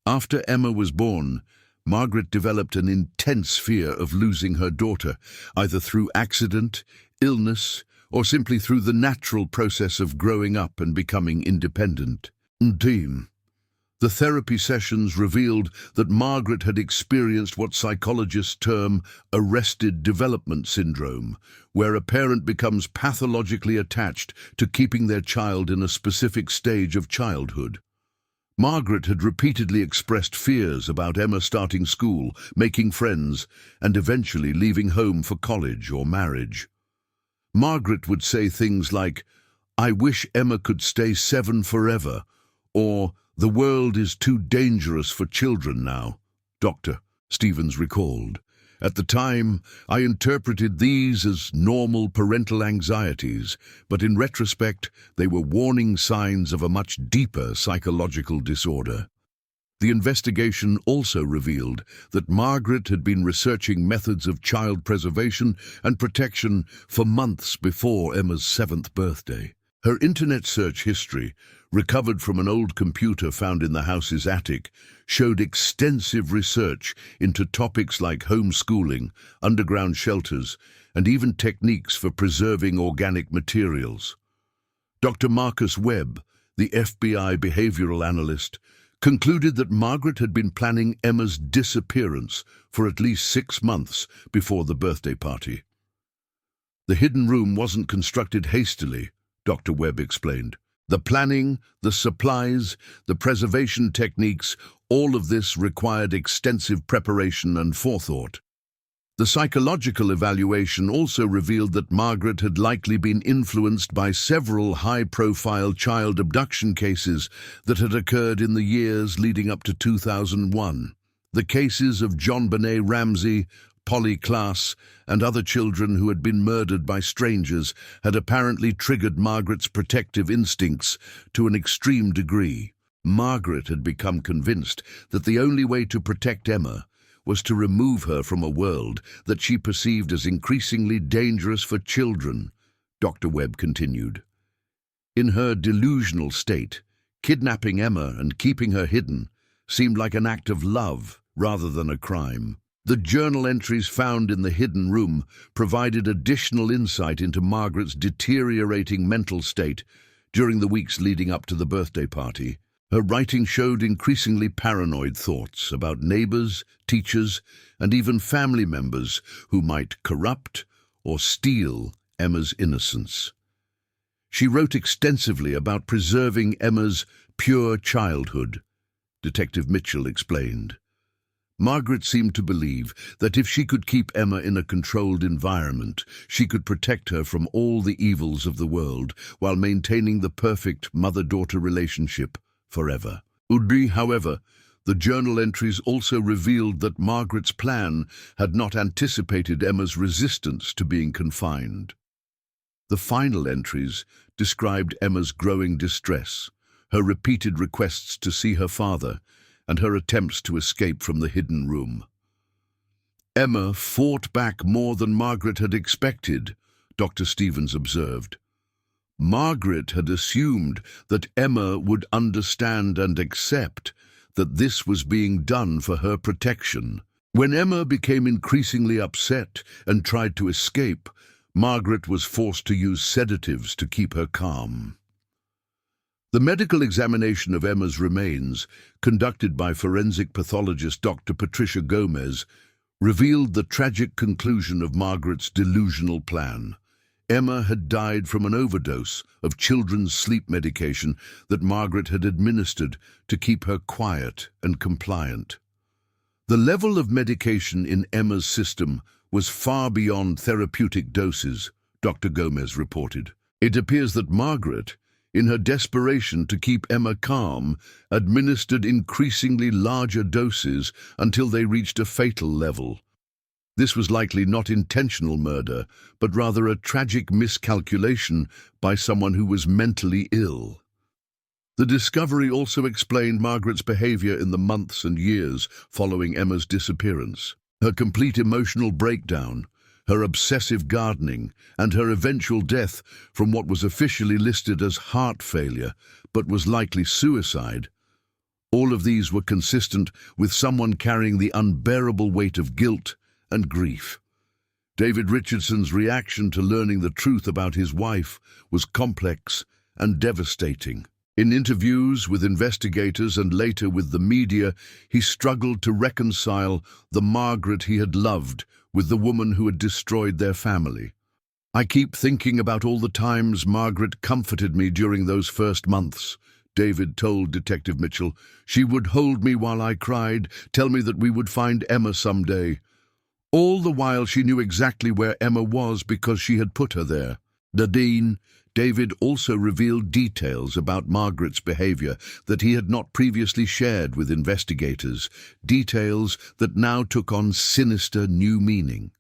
After Emma was born, Margaret developed an intense fear of losing her daughter, either through accident, illness, or simply through the natural process of growing up and becoming independent. The therapy sessions revealed that Margaret had experienced what psychologists term arrested development syndrome, where a parent becomes pathologically attached to keeping their child in a specific stage of childhood. Margaret had repeatedly expressed fears about Emma starting school, making friends, and eventually leaving home for college or marriage. Margaret would say things like, "I wish Emma could stay 7 forever," or "The world is too dangerous for children now," Dr. Stevens recalled. At the time, I interpreted these as normal parental anxieties, but in retrospect, they were warning signs of a much deeper psychological disorder. The investigation also revealed that Margaret had been researching methods of child preservation and protection for months before Emma's 7th birthday. Her internet search history, recovered from an old computer found in the house's attic, showed extensive research into topics like homeschooling, underground shelters, and even techniques for preserving organic materials. Dr. Marcus Webb, the FBI behavioral analyst, concluded that Margaret had been planning Emma's disappearance for at least 6 months before the birthday party. The hidden room wasn't constructed hastily, Dr. Webb explained. The planning, the supplies, the preservation techniques, all of this required extensive preparation and forethought. The psychological evaluation also revealed that Margaret had likely been influenced by several high-profile child abduction cases that had occurred in the years leading up to 2001. The cases of JonBenet Ramsey, Polly Klaas, and other children who had been murdered by strangers had apparently triggered Margaret's protective instincts to an extreme degree. Margaret had become convinced that the only way to protect Emma was to remove her from a world that she perceived as increasingly dangerous for children, Dr. Webb continued. In her delusional state, kidnapping Emma and keeping her hidden seemed like an act of love rather than a crime. The journal entries found in the hidden room provided additional insight into Margaret's deteriorating mental state during the weeks leading up to the birthday party. Her writing showed increasingly paranoid thoughts about neighbors, teachers, and even family members who might corrupt or steal Emma's innocence. She wrote extensively about preserving Emma's pure childhood, Detective Mitchell explained. Margaret seemed to believe that if she could keep Emma in a controlled environment, she could protect her from all the evils of the world while maintaining the perfect mother-daughter relationship forever. However, the journal entries also revealed that Margaret's plan had not anticipated Emma's resistance to being confined. The final entries described Emma's growing distress, her repeated requests to see her father, and her attempts to escape from the hidden room. Emma fought back more than Margaret had expected, Dr. Stevens observed. Margaret had assumed that Emma would understand and accept that this was being done for her protection. When Emma became increasingly upset and tried to escape, Margaret was forced to use sedatives to keep her calm. The medical examination of Emma's remains, conducted by forensic pathologist Dr. Patricia Gomez, revealed the tragic conclusion of Margaret's delusional plan. Emma had died from an overdose of children's sleep medication that Margaret had administered to keep her quiet and compliant. The level of medication in Emma's system was far beyond therapeutic doses, Dr. Gomez reported. It appears that Margaret, in her desperation to keep Emma calm, administered increasingly larger doses until they reached a fatal level. This was likely not intentional murder, but rather a tragic miscalculation by someone who was mentally ill. The discovery also explained Margaret's behavior in the months and years following Emma's disappearance. Her complete emotional breakdown, her obsessive gardening, and her eventual death from what was officially listed as heart failure, but was likely suicide. All of these were consistent with someone carrying the unbearable weight of guilt and grief. David Richardson's reaction to learning the truth about his wife was complex and devastating. In interviews with investigators and later with the media, he struggled to reconcile the Margaret he had loved with the woman who had destroyed their family. "I keep thinking about all the times Margaret comforted me during those first months," David told Detective Mitchell. "She would hold me while I cried, tell me that we would find Emma someday. All the while she knew exactly where Emma was because she had put her there." Nadine, David also revealed details about Margaret's behavior that he had not previously shared with investigators, details that now took on sinister new meaning.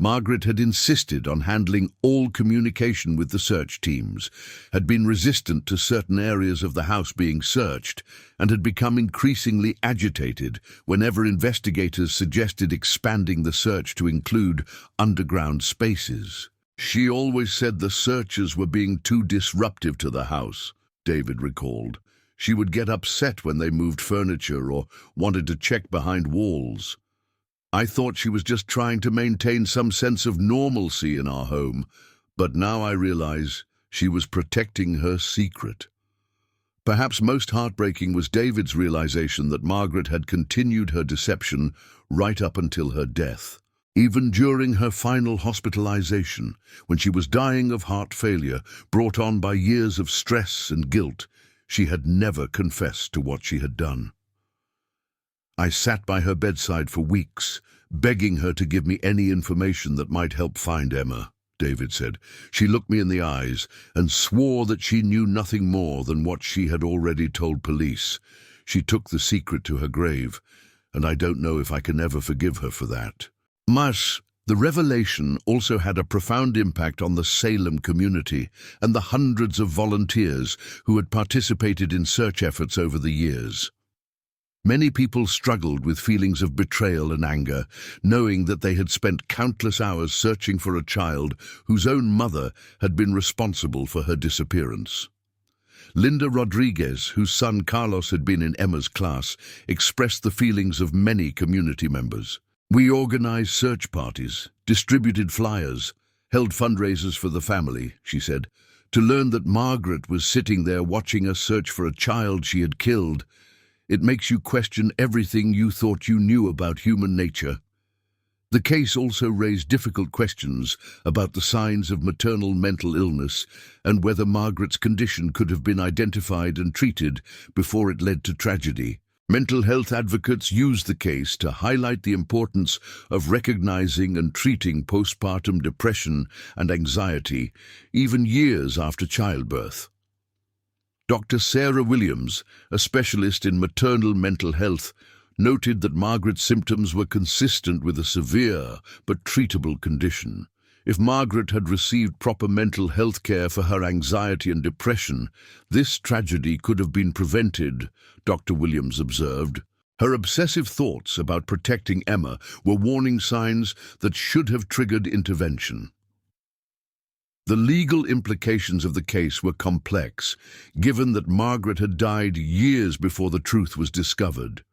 Margaret had insisted on handling all communication with the search teams, had been resistant to certain areas of the house being searched, and had become increasingly agitated whenever investigators suggested expanding the search to include underground spaces. "She always said the searchers were being too disruptive to the house," David recalled. "She would get upset when they moved furniture or wanted to check behind walls. I thought she was just trying to maintain some sense of normalcy in our home, but now I realize she was protecting her secret." Perhaps most heartbreaking was David's realization that Margaret had continued her deception right up until her death. Even during her final hospitalization, when she was dying of heart failure brought on by years of stress and guilt, she had never confessed to what she had done. "I sat by her bedside for weeks, begging her to give me any information that might help find Emma," David said. "She looked me in the eyes and swore that she knew nothing more than what she had already told police. She took the secret to her grave, and I don't know if I can ever forgive her for that." Mas, the revelation also had a profound impact on the Salem community and the hundreds of volunteers who had participated in search efforts over the years. Many people struggled with feelings of betrayal and anger, knowing that they had spent countless hours searching for a child whose own mother had been responsible for her disappearance. Linda Rodriguez, whose son Carlos had been in Emma's class, expressed the feelings of many community members. "We organized search parties, distributed flyers, held fundraisers for the family," she said. "To learn that Margaret was sitting there watching us search for a child she had killed, it makes you question everything you thought you knew about human nature." The case also raised difficult questions about the signs of maternal mental illness and whether Margaret's condition could have been identified and treated before it led to tragedy. Mental health advocates used the case to highlight the importance of recognizing and treating postpartum depression and anxiety, even years after childbirth. Dr. Sarah Williams, a specialist in maternal mental health, noted that Margaret's symptoms were consistent with a severe but treatable condition. If Margaret had received proper mental health care for her anxiety and depression, this tragedy could have been prevented, Dr. Williams observed. Her obsessive thoughts about protecting Emma were warning signs that should have triggered intervention. The legal implications of the case were complex, given that Margaret had died years before the truth was discovered.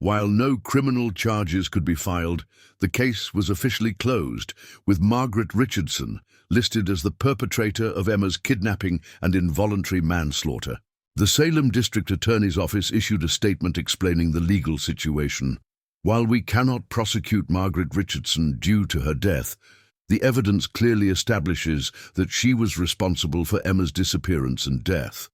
While no criminal charges could be filed, the case was officially closed, with Margaret Richardson listed as the perpetrator of Emma's kidnapping and involuntary manslaughter. The Salem District Attorney's Office issued a statement explaining the legal situation. "While we cannot prosecute Margaret Richardson due to her death, the evidence clearly establishes that she was responsible for Emma's disappearance and death.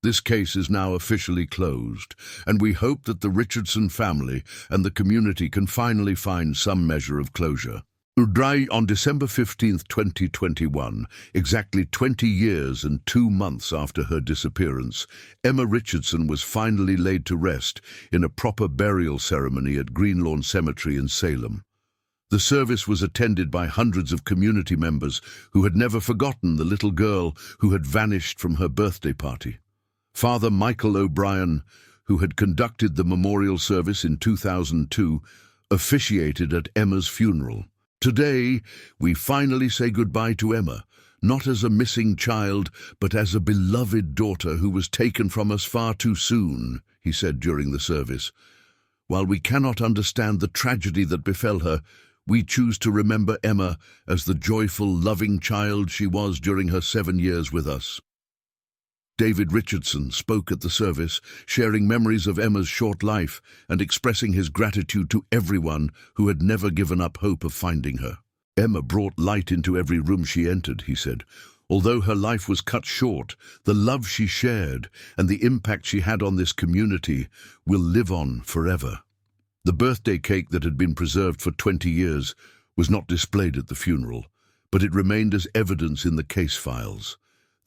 This case is now officially closed, and we hope that the Richardson family and the community can finally find some measure of closure." On December 15, 2021, exactly 20 years and 2 months after her disappearance, Emma Richardson was finally laid to rest in a proper burial ceremony at Greenlawn Cemetery in Salem. The service was attended by hundreds of community members who had never forgotten the little girl who had vanished from her birthday party. Father Michael O'Brien, who had conducted the memorial service in 2002, officiated at Emma's funeral. "Today, we finally say goodbye to Emma, not as a missing child, but as a beloved daughter who was taken from us far too soon," he said during the service. "While we cannot understand the tragedy that befell her, we choose to remember Emma as the joyful, loving child she was during her 7 years with us." David Richardson spoke at the service, sharing memories of Emma's short life and expressing his gratitude to everyone who had never given up hope of finding her. "Emma brought light into every room she entered," he said. Although her life was cut short, the love she shared and the impact she had on this community will live on forever. The birthday cake that had been preserved for 20 years was not displayed at the funeral, but it remained as evidence in the case files.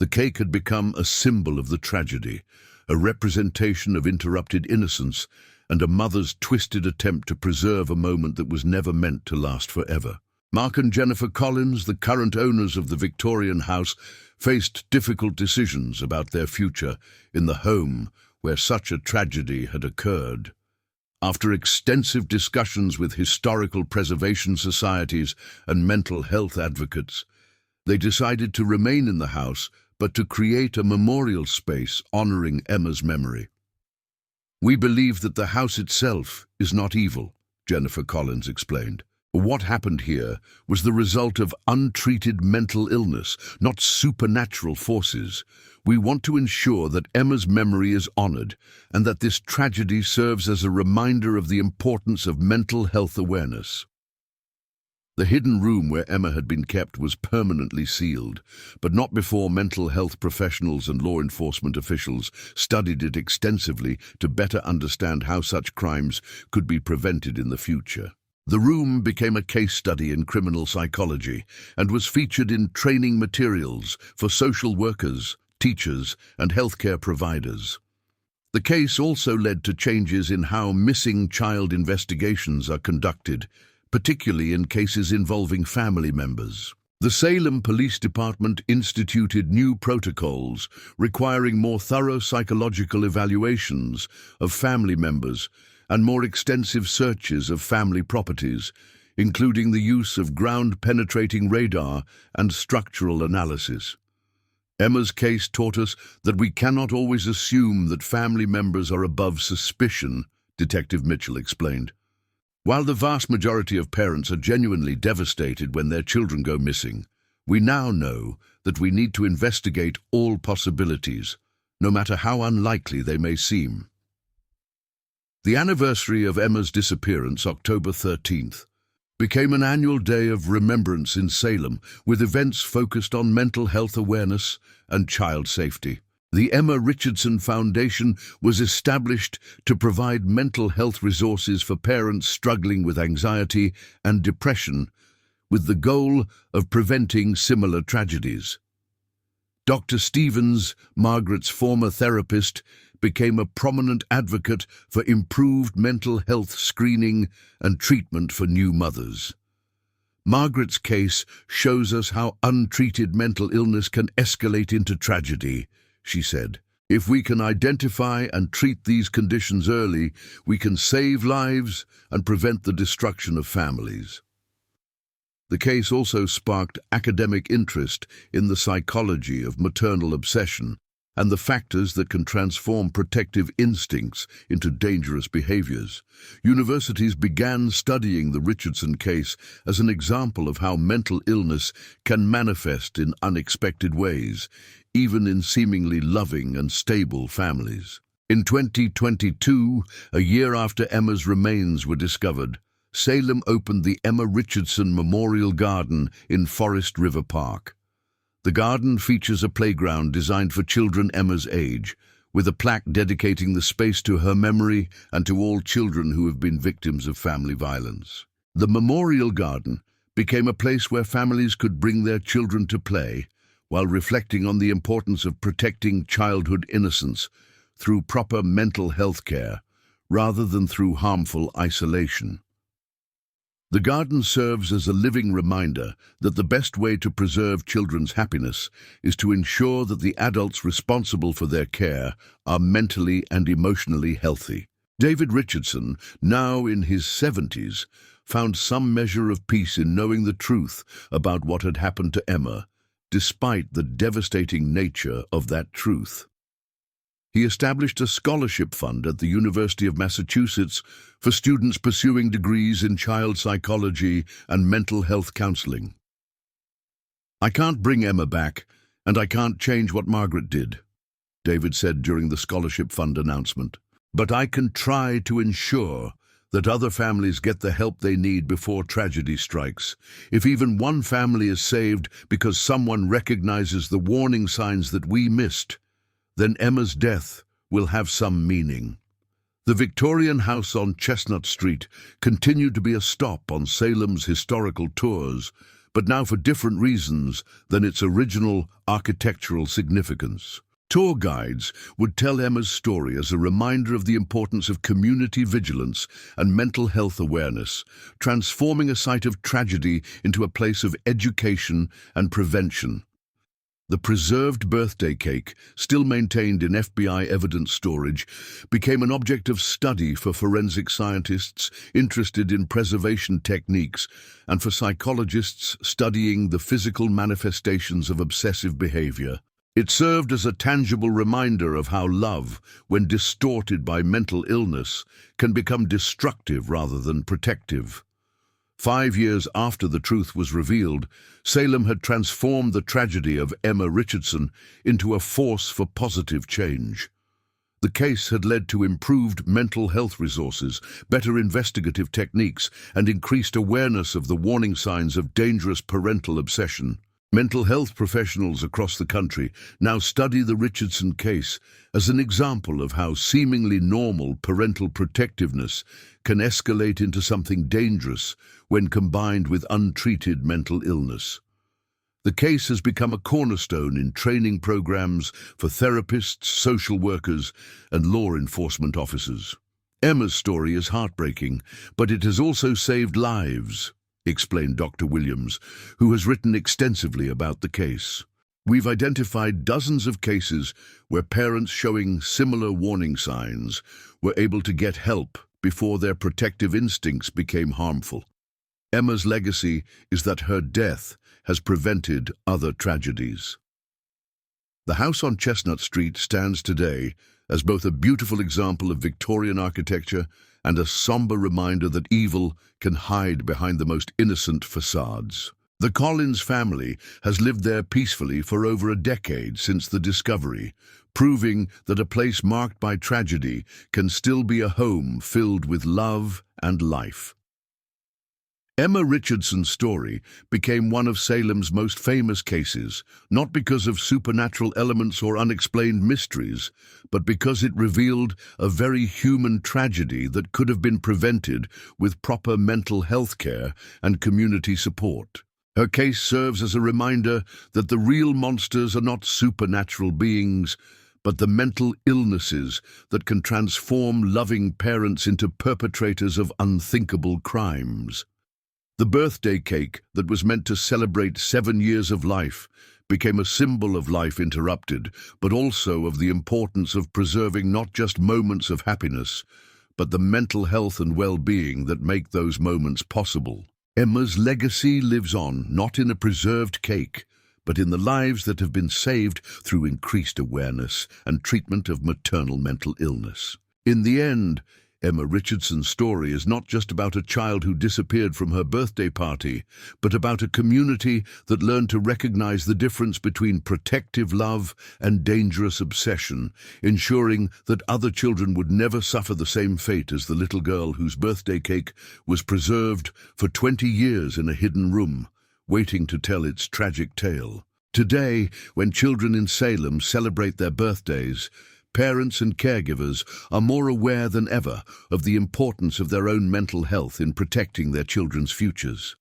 The cake had become a symbol of the tragedy, a representation of interrupted innocence, and a mother's twisted attempt to preserve a moment that was never meant to last forever. Mark and Jennifer Collins, the current owners of the Victorian house, faced difficult decisions about their future in the home where such a tragedy had occurred. After extensive discussions with historical preservation societies and mental health advocates, they decided to remain in the house but to create a memorial space honoring Emma's memory. "We believe that the house itself is not evil," Jennifer Collins explained. "What happened here was the result of untreated mental illness, not supernatural forces. We want to ensure that Emma's memory is honored and that this tragedy serves as a reminder of the importance of mental health awareness." The hidden room where Emma had been kept was permanently sealed, but not before mental health professionals and law enforcement officials studied it extensively to better understand how such crimes could be prevented in the future. The room became a case study in criminal psychology and was featured in training materials for social workers, teachers, and healthcare providers. The case also led to changes in how missing child investigations are conducted, particularly in cases involving family members. The Salem Police Department instituted new protocols requiring more thorough psychological evaluations of family members and more extensive searches of family properties, including the use of ground-penetrating radar and structural analysis. Emma's case taught us that we cannot always assume that family members are above suspicion, Detective Mitchell explained. While the vast majority of parents are genuinely devastated when their children go missing, we now know that we need to investigate all possibilities, no matter how unlikely they may seem. The anniversary of Emma's disappearance, October 13th, became an annual day of remembrance in Salem, with events focused on mental health awareness and child safety. The Emma Richardson Foundation was established to provide mental health resources for parents struggling with anxiety and depression, with the goal of preventing similar tragedies. Dr. Stevens, Margaret's former therapist, became a prominent advocate for improved mental health screening and treatment for new mothers. Margaret's case shows us how untreated mental illness can escalate into tragedy, she said. "If we can identify and treat these conditions early, we can save lives and prevent the destruction of families." The case also sparked academic interest in the psychology of maternal obsession and the factors that can transform protective instincts into dangerous behaviors. Universities began studying the Richardson case as an example of how mental illness can manifest in unexpected ways, even in seemingly loving and stable families. In 2022, a year after Emma's remains were discovered, Salem opened the Emma Richardson Memorial Garden in Forest River Park. The garden features a playground designed for children Emma's age, with a plaque dedicating the space to her memory and to all children who have been victims of family violence. The Memorial Garden became a place where families could bring their children to play, while reflecting on the importance of protecting childhood innocence through proper mental health care, rather than through harmful isolation. The garden serves as a living reminder that the best way to preserve children's happiness is to ensure that the adults responsible for their care are mentally and emotionally healthy. David Richardson, now in his 70s, found some measure of peace in knowing the truth about what had happened to Emma, despite the devastating nature of that truth. He established a scholarship fund at the University of Massachusetts for students pursuing degrees in child psychology and mental health counseling. "I can't bring Emma back, and I can't change what Margaret did," David said during the scholarship fund announcement. "But I can try to ensure that other families get the help they need before tragedy strikes. If even one family is saved because someone recognizes the warning signs that we missed, then Emma's death will have some meaning. The Victorian house on Chestnut Street continued to be a stop on Salem's historical tours, but now for different reasons than its original architectural significance. Tour guides would tell Emma's story as a reminder of the importance of community vigilance and mental health awareness, transforming a site of tragedy into a place of education and prevention. The preserved birthday cake, still maintained in FBI evidence storage, became an object of study for forensic scientists interested in preservation techniques and for psychologists studying the physical manifestations of obsessive behavior. It served as a tangible reminder of how love, when distorted by mental illness, can become destructive rather than protective. 5 years after the truth was revealed, Salem had transformed the tragedy of Emma Richardson into a force for positive change. The case had led to improved mental health resources, better investigative techniques, and increased awareness of the warning signs of dangerous parental obsession. Mental health professionals across the country now study the Richardson case as an example of how seemingly normal parental protectiveness can escalate into something dangerous when combined with untreated mental illness. The case has become a cornerstone in training programs for therapists, social workers, and law enforcement officers. Emma's story is heartbreaking, but it has also saved lives, explained Dr. Williams, who has written extensively about the case. We've identified dozens of cases where parents showing similar warning signs were able to get help before their protective instincts became harmful. Emma's legacy is that her death has prevented other tragedies. The house on Chestnut Street stands today as both a beautiful example of Victorian architecture and a somber reminder that evil can hide behind the most innocent facades. The Collins family has lived there peacefully for over a decade since the discovery, proving that a place marked by tragedy can still be a home filled with love and life. Emma Richardson's story became one of Salem's most famous cases, not because of supernatural elements or unexplained mysteries, but because it revealed a very human tragedy that could have been prevented with proper mental health care and community support. Her case serves as a reminder that the real monsters are not supernatural beings, but the mental illnesses that can transform loving parents into perpetrators of unthinkable crimes. The birthday cake that was meant to celebrate 7 years of life became a symbol of life interrupted, but also of the importance of preserving not just moments of happiness, but the mental health and well-being that make those moments possible. Emma's legacy lives on, not in a preserved cake, but in the lives that have been saved through increased awareness and treatment of maternal mental illness. In the end, Emma Richardson's story is not just about a child who disappeared from her birthday party, but about a community that learned to recognize the difference between protective love and dangerous obsession, ensuring that other children would never suffer the same fate as the little girl whose birthday cake was preserved for 20 years in a hidden room, waiting to tell its tragic tale. Today, when children in Salem celebrate their birthdays, parents and caregivers are more aware than ever of the importance of their own mental health in protecting their children's futures.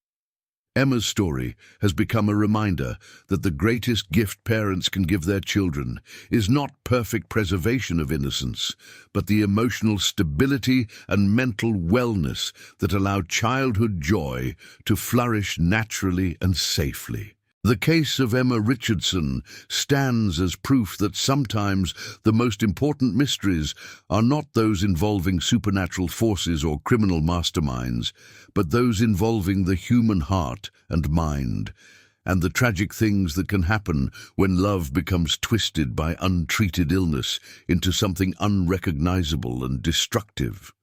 Emma's story has become a reminder that the greatest gift parents can give their children is not perfect preservation of innocence, but the emotional stability and mental wellness that allow childhood joy to flourish naturally and safely. The case of Emma Richardson stands as proof that sometimes the most important mysteries are not those involving supernatural forces or criminal masterminds, but those involving the human heart and mind, and the tragic things that can happen when love becomes twisted by untreated illness into something unrecognizable and destructive.